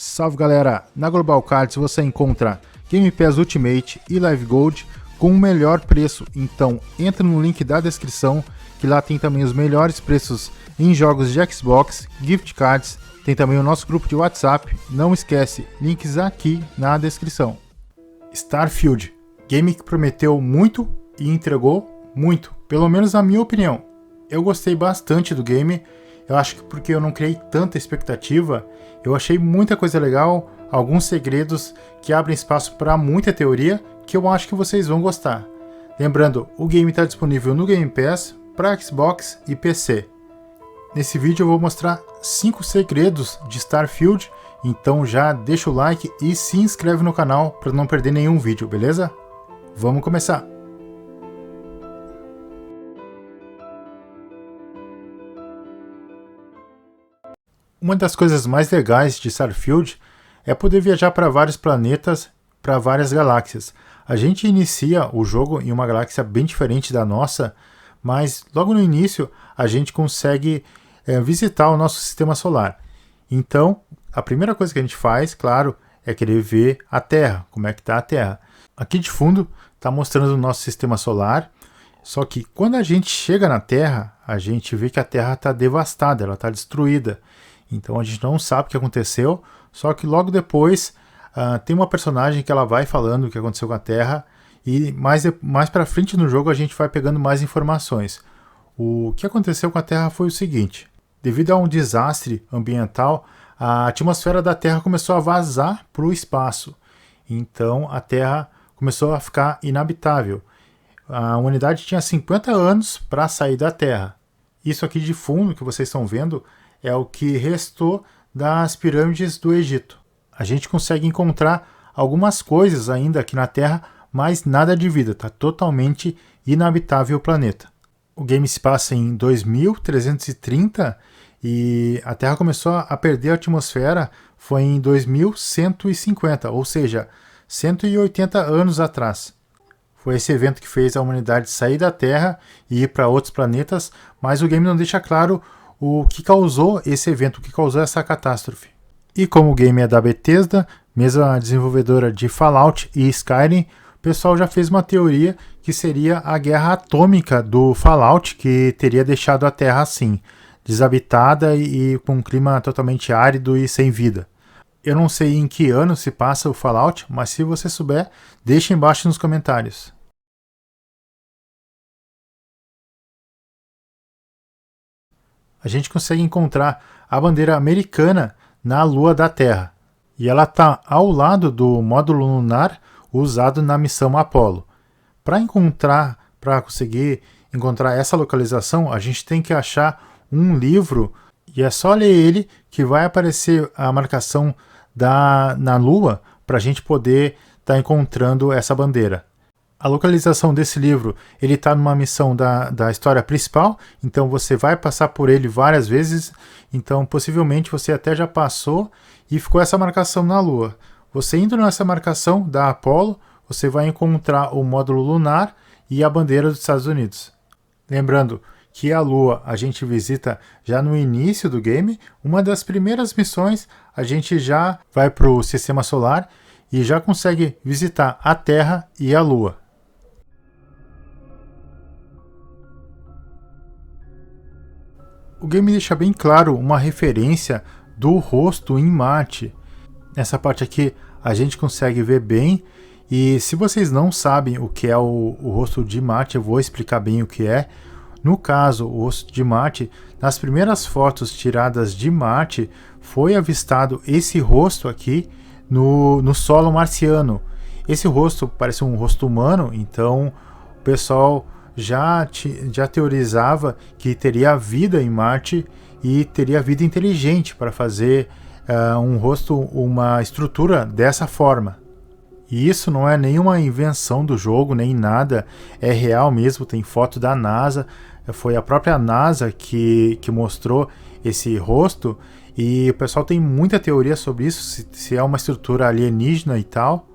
Salve galera, na Global Cards você encontra Game Pass Ultimate e Live Gold com o melhor preço, então entra no link da descrição que lá tem também os melhores preços em jogos de Xbox, gift cards, tem também o nosso grupo de WhatsApp, não esquece, links aqui na descrição. Starfield, game que prometeu muito e entregou muito, pelo menos na minha opinião. Eu gostei bastante do game, eu acho que porque eu não criei tanta expectativa, eu achei muita coisa legal, alguns segredos que abrem espaço para muita teoria que eu acho que vocês vão gostar. Lembrando, o game está disponível no Game Pass, para Xbox e PC. Nesse vídeo eu vou mostrar 5 segredos de Starfield, então já deixa o like e se inscreve no canal para não perder nenhum vídeo, beleza? Vamos começar! Uma das coisas mais legais de Starfield é poder viajar para vários planetas, para várias galáxias. A gente inicia o jogo em uma galáxia bem diferente da nossa, mas logo no início a gente consegue visitar o nosso sistema solar. Então, a primeira coisa que a gente faz, claro, é querer ver a Terra, como é que está a Terra. Aqui de fundo está mostrando o nosso sistema solar, só que quando a gente chega na Terra, a gente vê que a Terra está devastada, ela está destruída. Então a gente não sabe o que aconteceu, só que logo depois tem uma personagem que ela vai falando o que aconteceu com a Terra e mais para frente no jogo a gente vai pegando mais informações. O que aconteceu com a Terra foi o seguinte: devido a um desastre ambiental, a atmosfera da Terra começou a vazar para o espaço. Então a Terra começou a ficar inabitável. A humanidade tinha 50 anos para sair da Terra. Isso aqui de fundo que vocês estão vendo é o que restou das pirâmides do Egito. A gente consegue encontrar algumas coisas ainda aqui na Terra, mas nada de vida, está totalmente inabitável o planeta. O game se passa em 2330 e a Terra começou a perder a atmosfera foi em 2150, ou seja, 180 anos atrás. Foi esse evento que fez a humanidade sair da Terra e ir para outros planetas, mas o game não deixa claro o que causou esse evento, o que causou essa catástrofe. E como o game é da Bethesda, mesma desenvolvedora de Fallout e Skyrim, o pessoal já fez uma teoria que seria a guerra atômica do Fallout, que teria deixado a Terra assim, desabitada e com um clima totalmente árido e sem vida. Eu não sei em que ano se passa o Fallout, mas se você souber, deixa embaixo nos comentários. A gente consegue encontrar a bandeira americana na Lua da Terra. E ela está ao lado do módulo lunar usado na missão Apollo. Para conseguir encontrar essa localização, a gente tem que achar um livro e é só ler ele que vai aparecer a marcação na Lua para a gente poder estar encontrando essa bandeira. A localização desse livro, ele está numa missão da história principal, então você vai passar por ele várias vezes, então possivelmente você até já passou e ficou essa marcação na Lua. Você indo nessa marcação da Apollo, você vai encontrar o módulo lunar e a bandeira dos Estados Unidos. Lembrando que a Lua a gente visita já no início do game, uma das primeiras missões a gente já vai para o sistema solar e já consegue visitar a Terra e a Lua. O game deixa bem claro uma referência do rosto em Marte. Nessa parte aqui a gente consegue ver bem, e se vocês não sabem o que é o rosto de Marte, eu vou explicar bem o que é. No caso, o rosto de Marte, nas primeiras fotos tiradas de Marte, foi avistado esse rosto aqui no solo marciano. Esse rosto parece um rosto humano, então o pessoal já teorizava que teria vida em Marte e teria vida inteligente para fazer um rosto, uma estrutura dessa forma. E isso não é nenhuma invenção do jogo, nem nada, é real mesmo, tem foto da NASA, foi a própria NASA que mostrou esse rosto, e o pessoal tem muita teoria sobre isso, se é uma estrutura alienígena e tal.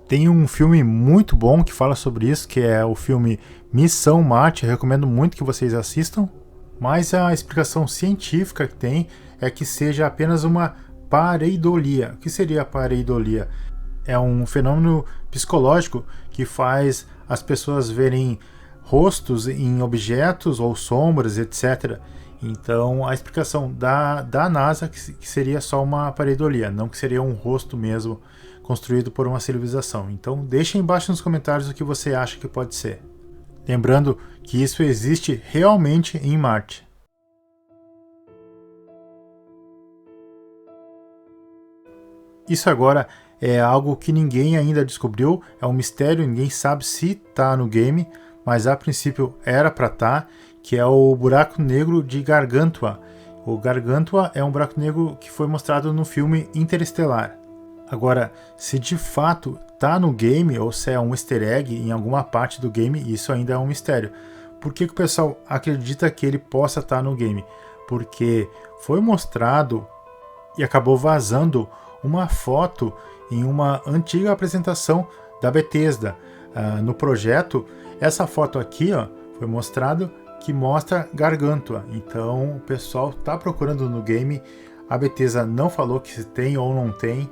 Tem um filme muito bom que fala sobre isso, que é o filme Missão Marte, eu recomendo muito que vocês assistam. Mas a explicação científica que tem é que seja apenas uma pareidolia. O que seria a pareidolia? É um fenômeno psicológico que faz as pessoas verem rostos em objetos ou sombras, etc. Então, a explicação da NASA que seria só uma pareidolia, não que seria um rosto mesmo construído por uma civilização. Então, deixe embaixo nos comentários o que você acha que pode ser. Lembrando que isso existe realmente em Marte. Isso agora é algo que ninguém ainda descobriu, é um mistério, ninguém sabe se está no game, mas a princípio era para estar, que é o buraco negro de Gargantua. O Gargantua é um buraco negro que foi mostrado no filme Interestelar. Agora, se de fato está no game ou se é um easter egg em alguma parte do game, isso ainda é um mistério. Por que o pessoal acredita que ele possa estar no game? Porque foi mostrado e acabou vazando uma foto em uma antiga apresentação da Bethesda. No projeto, essa foto aqui foi mostrado que mostra Gargantua. Então o pessoal está procurando no game. A Bethesda não falou que se tem ou não tem.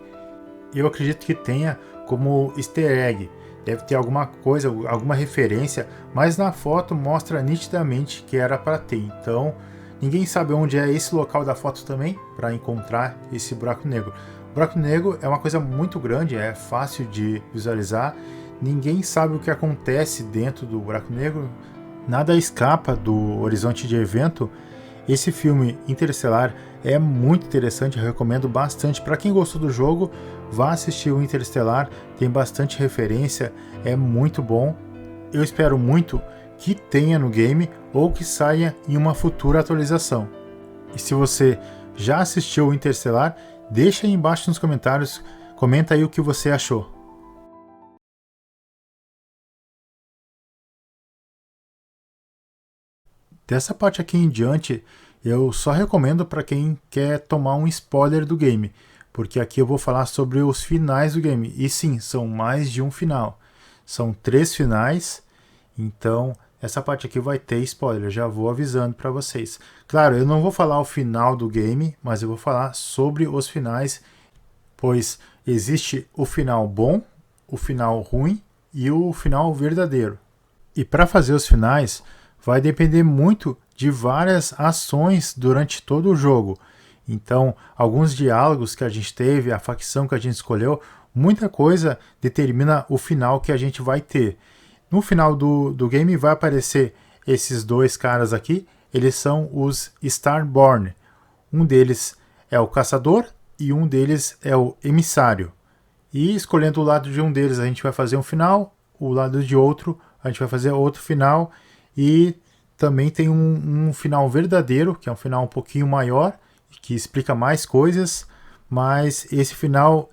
Eu acredito que tenha como easter egg. Deve ter alguma coisa, alguma referência, mas na foto mostra nitidamente que era para ter. Então ninguém sabe onde é esse local da foto também para encontrar esse buraco negro. O buraco negro é uma coisa muito grande, é fácil de visualizar. Ninguém sabe o que acontece dentro do buraco negro. Nada escapa do horizonte de evento. Esse filme Interestelar é muito interessante, eu recomendo bastante. Para quem gostou do jogo, vá assistir o Interestelar, tem bastante referência, é muito bom. Eu espero muito que tenha no game ou que saia em uma futura atualização. E se você já assistiu o Interestelar, deixa aí embaixo nos comentários, comenta aí o que você achou. Dessa parte aqui em diante, eu só recomendo para quem quer tomar um spoiler do game, porque aqui eu vou falar sobre os finais do game. E sim, são mais de um final. São 3 finais, então essa parte aqui vai ter spoiler, já vou avisando para vocês. Claro, eu não vou falar o final do game, mas eu vou falar sobre os finais, pois existe o final bom, o final ruim e o final verdadeiro. E para fazer os finais, vai depender muito de várias ações durante todo o jogo. Então, alguns diálogos que a gente teve, a facção que a gente escolheu, muita coisa determina o final que a gente vai ter. No final do game vai aparecer esses 2 caras aqui, eles são os Starborn. Um deles é o caçador e um deles é o emissário. E escolhendo o lado de um deles a gente vai fazer um final, o lado de outro a gente vai fazer outro final. E também tem um final verdadeiro, que é um final um pouquinho maior, que explica mais coisas, mas esse final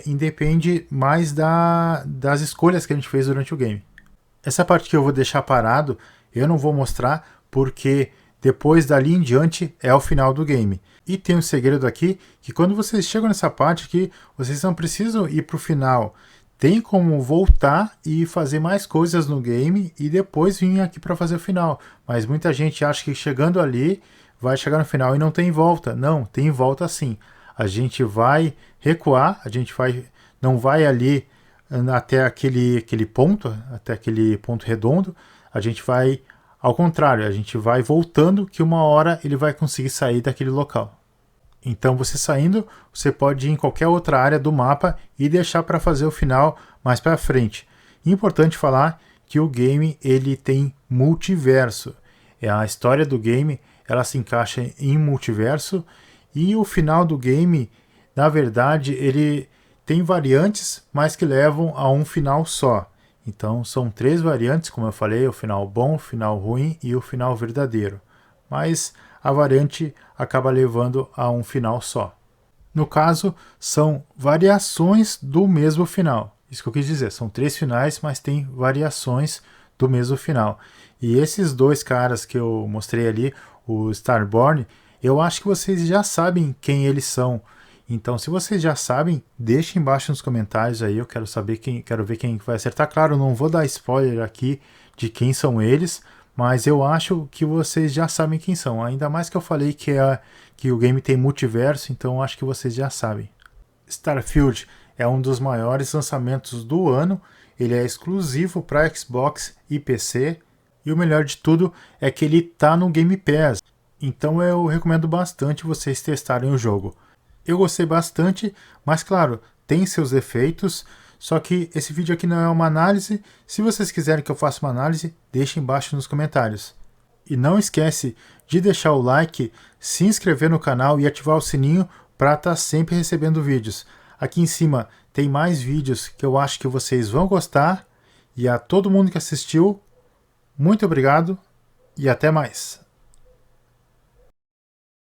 independe mais das escolhas que a gente fez durante o game. Essa parte que eu vou deixar parado, eu não vou mostrar, porque depois dali em diante é o final do game. E tem um segredo aqui, que quando vocês chegam nessa parte aqui, vocês não precisam ir para o final. Tem como voltar e fazer mais coisas no game e depois vir aqui para fazer o final. Mas muita gente acha que chegando ali vai chegar no final e não tem volta. Não, tem volta sim. A gente vai recuar, não vai ali até aquele ponto redondo. A gente vai ao contrário, a gente vai voltando que uma hora ele vai conseguir sair daquele local. Então você saindo, você pode ir em qualquer outra área do mapa e deixar para fazer o final mais para frente. Importante falar que o game ele tem multiverso. A história do game ela se encaixa em multiverso e o final do game, na verdade, ele tem variantes, mas que levam a um final só. Então são 3 variantes, como eu falei, o final bom, o final ruim e o final verdadeiro. Mas a variante acaba levando a um final só. No caso, são variações do mesmo final. Isso que eu quis dizer, são 3 finais, mas tem variações do mesmo final. E esses 2 caras que eu mostrei ali, o Starborn, eu acho que vocês já sabem quem eles são. Então, se vocês já sabem, deixem embaixo nos comentários aí, eu quero ver quem vai acertar. Claro, eu não vou dar spoiler aqui de quem são eles, mas eu acho que vocês já sabem quem são. Ainda mais que eu falei que o game tem multiverso, então eu acho que vocês já sabem. Starfield é um dos maiores lançamentos do ano, ele é exclusivo para Xbox e PC, e o melhor de tudo é que ele está no Game Pass, então eu recomendo bastante vocês testarem o jogo. Eu gostei bastante, mas claro, tem seus defeitos, só que esse vídeo aqui não é uma análise. Se vocês quiserem que eu faça uma análise, deixem embaixo nos comentários. E não esquece de deixar o like, se inscrever no canal e ativar o sininho para estar sempre recebendo vídeos. Aqui em cima tem mais vídeos que eu acho que vocês vão gostar. E a todo mundo que assistiu, muito obrigado e até mais.